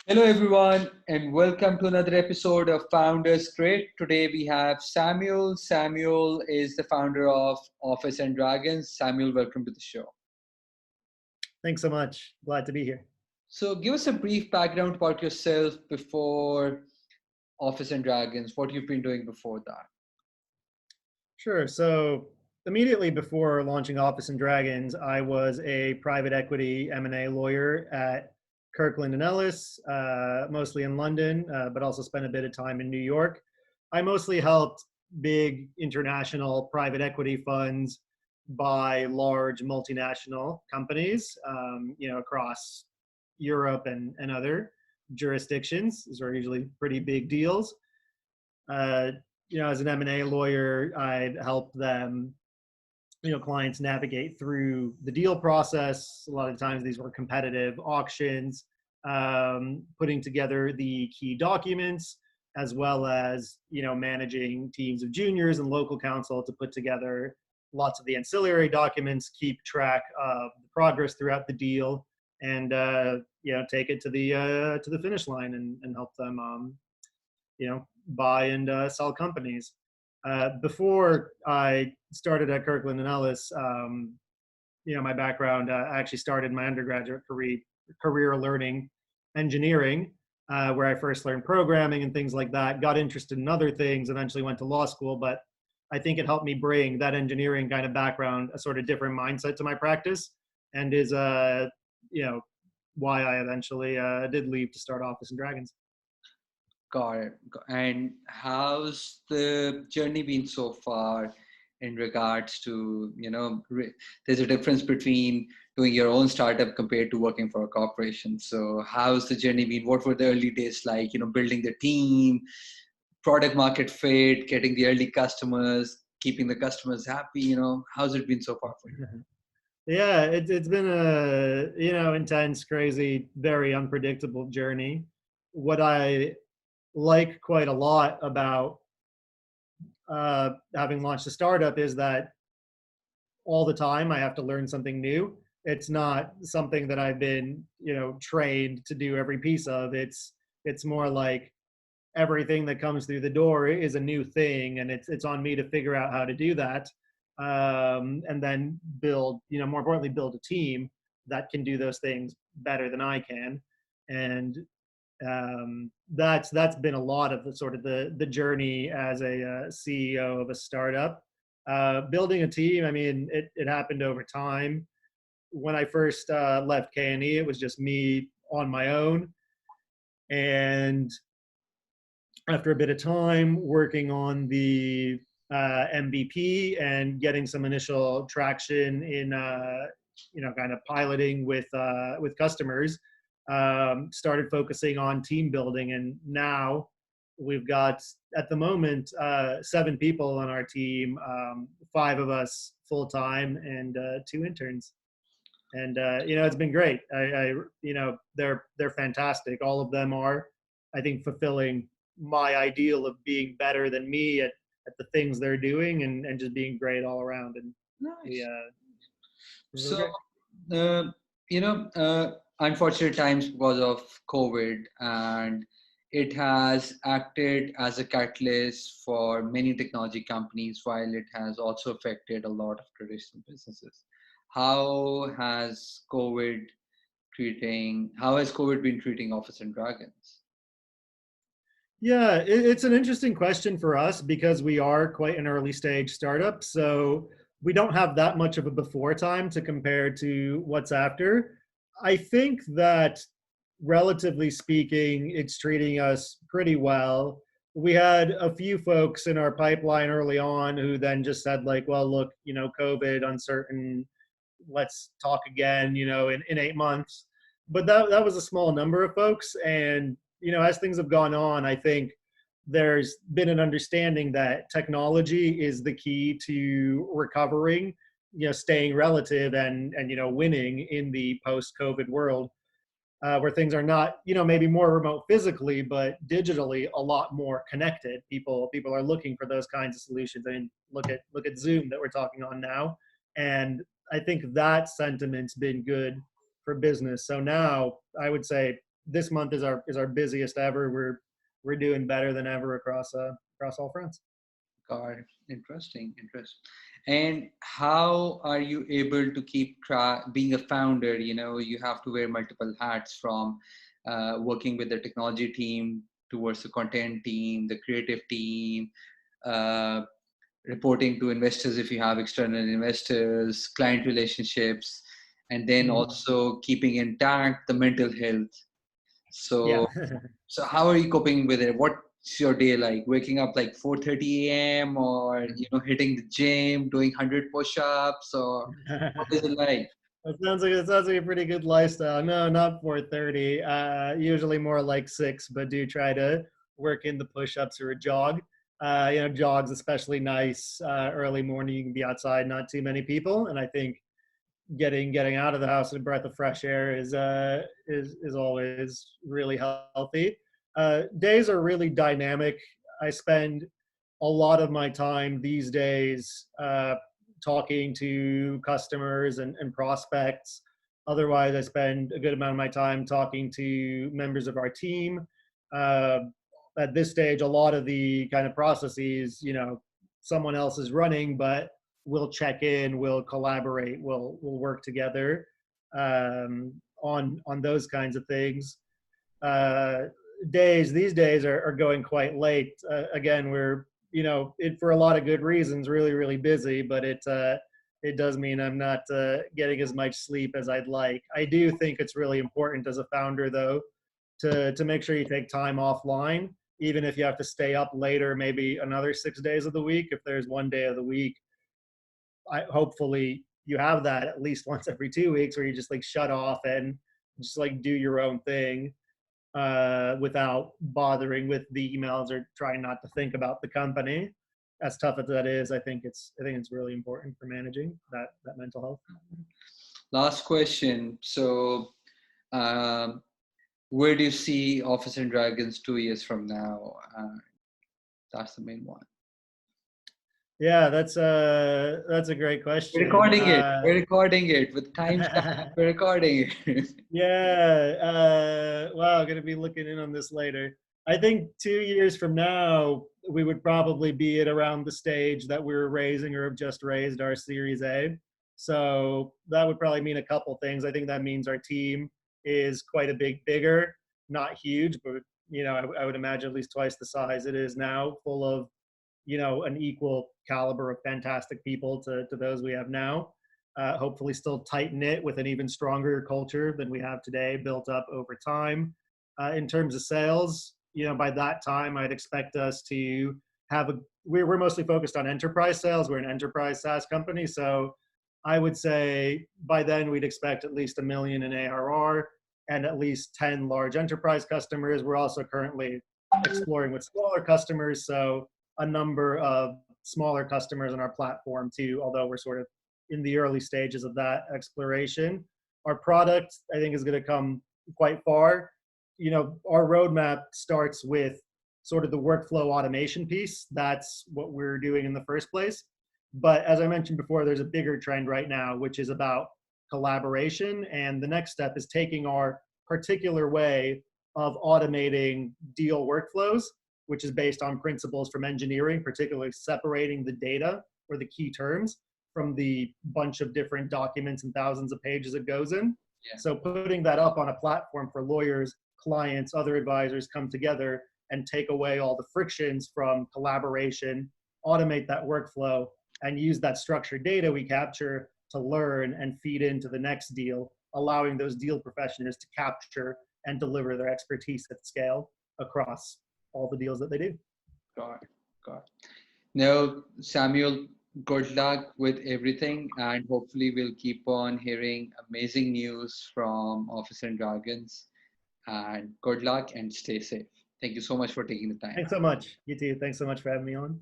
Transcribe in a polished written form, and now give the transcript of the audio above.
Hello, everyone, and welcome to another episode of Founders Grid. Today we have Samuel. Samuel is the founder of Office and Dragons. Samuel, welcome to the show. Thanks so much. Glad to be here. So, give us a brief background about yourself before Office and Dragons, what you've been doing before that. Sure. So immediately before launching Office and Dragons, I was a private equity M&A lawyer at Kirkland and Ellis, mostly in London, but also spent a bit of time in New York. I mostly helped big international private equity funds buy large multinational companies, across Europe and other jurisdictions. These are usually pretty big deals. Uh, as an M&A lawyer, I'd help them, clients navigate through the deal process. A lot of times these were competitive auctions, putting together the key documents, as well as, managing teams of juniors and local counsel to put together lots of the ancillary documents, keep track of the progress throughout the deal, and, take it to the finish line and help them, buy and sell companies. Before I started at Kirkland and Ellis, my background, I actually started my undergraduate career learning engineering, where I first learned programming and things like that. Got interested in other things, eventually went to law school, but I think it helped me bring that engineering kind of background, a sort of different mindset to my practice, and is why I eventually did leave to start Office and Dragons. Got it. And how's the journey been so far in regards to, there's a difference between doing your own startup compared to working for a corporation. So how's the journey been? What were the early days like, building the team, product market fit, getting the early customers, keeping the customers happy, how's it been so far for you? Yeah, it's been a, intense, crazy, very unpredictable journey. What I like quite a lot about having launched a startup is that all the time I have to learn something new. It's not something that I've been, trained to do every piece of. It's more like everything that comes through the door is a new thing, and it's on me to figure out how to do that, and then build, more importantly, build a team that can do those things better than I can. And that's been a lot of the sort of the journey as a CEO of a startup. Building a team, I mean, it happened over time. When I first left K&E, it was just me on my own. And after a bit of time working on the MVP and getting some initial traction in, kind of piloting with customers, started focusing on team building. And now we've got, at the moment, 7 people on our team, 5 of us full time, and 2 interns. And it's been great. They're fantastic. All of them are, I think, fulfilling my ideal of being better than me at the things they're doing, and just being great all around. And Nice. so, Uh, unfortunate times because of COVID, and it has acted as a catalyst for many technology companies, while it has also affected a lot of traditional businesses. How has how has COVID been treating Office and Dragons? yeah, it's an interesting question for us because we are quite an early stage startup. So we don't have that much of a before time to compare to what's after. I think that, relatively speaking, it's treating us pretty well. We had a few folks in our pipeline early on who then just said, like, well, look, COVID, uncertain, let's talk again, in 8 months. But that was a small number of folks. And, as things have gone on, I think there's been an understanding that technology is the key to recovering, staying relative, and winning in the post-COVID world, where things are not, maybe more remote physically, but digitally a lot more connected. People are looking for those kinds of solutions. I mean, look at Zoom that we're talking on now, and I think that sentiment's been good for business. So now I would say this month is our busiest ever. We're doing better than ever across all fronts. God, interesting, interesting. And how are you able to keep track? Being a founder, you have to wear multiple hats from working with the technology team towards the content team, the creative team, uh, reporting to investors if you have external investors, client relationships, and then Mhm. also keeping intact the mental health. Yeah. So, so how are you coping with it? What's your day like? Waking up like 4:30 a.m. or hitting the gym, doing 100 push-ups, or what is it like? It sounds like a pretty good lifestyle. No, not 4:30. Usually more like 6, but do try to work in the push-ups or a jog. Jogs especially nice early morning. You can be outside, not too many people, and I think getting out of the house and a breath of fresh air is always really healthy. Days are really dynamic. I spend a lot of my time these days talking to customers and prospects. Otherwise, I spend a good amount of my time talking to members of our team. Uh, at this stage, a lot of the kind of processes, someone else is running, but we'll check in, we'll collaborate, we'll work together on those kinds of things. Uh, these days are going quite late. Again, we're for a lot of good reasons, really really busy, but it does mean I'm not getting as much sleep as I'd like. I do think it's really important as a founder, though, to make sure you take time offline, even if you have to stay up later, maybe another 6 days of the week. If there's one day of the week, hopefully you have that at least once every 2 weeks where you just like shut off and just like do your own thing without bothering with the emails or trying not to think about the company. As tough as that is, I think it's really important for managing that mental health. Last question. So, um, where do you see Office and Dragons 2 years from now? That's the main one. Yeah, that's a great We're question. recording it. We're recording it with timestamp. We're recording it. Yeah. Wow, gonna be looking in on this later. I think 2 years from now, we would probably be at around the stage that we're raising or have just raised our Series A. So that would probably mean a couple things. I think that means our team is quite a bit bigger, not huge, but I would imagine at least twice the size it is now, full of an equal caliber of fantastic people to those we have now. Hopefully still tight knit with an even stronger culture than we have today, built up over time. In terms of sales, by that time, I'd expect us to have we're mostly focused on enterprise sales. We're an enterprise SaaS company. So I would say by then we'd expect at least $1 million in ARR and at least 10 large enterprise customers. We're also currently exploring with smaller customers. So a number of smaller customers on our platform too, although we're sort of in the early stages of that exploration. Our product, I think, is going to come quite far. Our roadmap starts with sort of the workflow automation piece. That's what we're doing in the first place. But as I mentioned before, there's a bigger trend right now, which is about collaboration. And the next step is taking our particular way of automating deal workflows, which is based on principles from engineering, particularly separating the data or the key terms from the bunch of different documents and thousands of pages it goes in. Yeah. So putting that up on a platform for lawyers, clients, other advisors come together and take away all the frictions from collaboration, automate that workflow, and use that structured data we capture to learn and feed into the next deal, allowing those deal professionals to capture and deliver their expertise at scale across all the deals that they do. Got it. Got it. Now, Samuel, good luck with everything, and hopefully we'll keep on hearing amazing news from Office and Dragons. And good luck and stay safe. Thank you so much for taking the time. Thanks so much. You too. Thanks so much for having me on.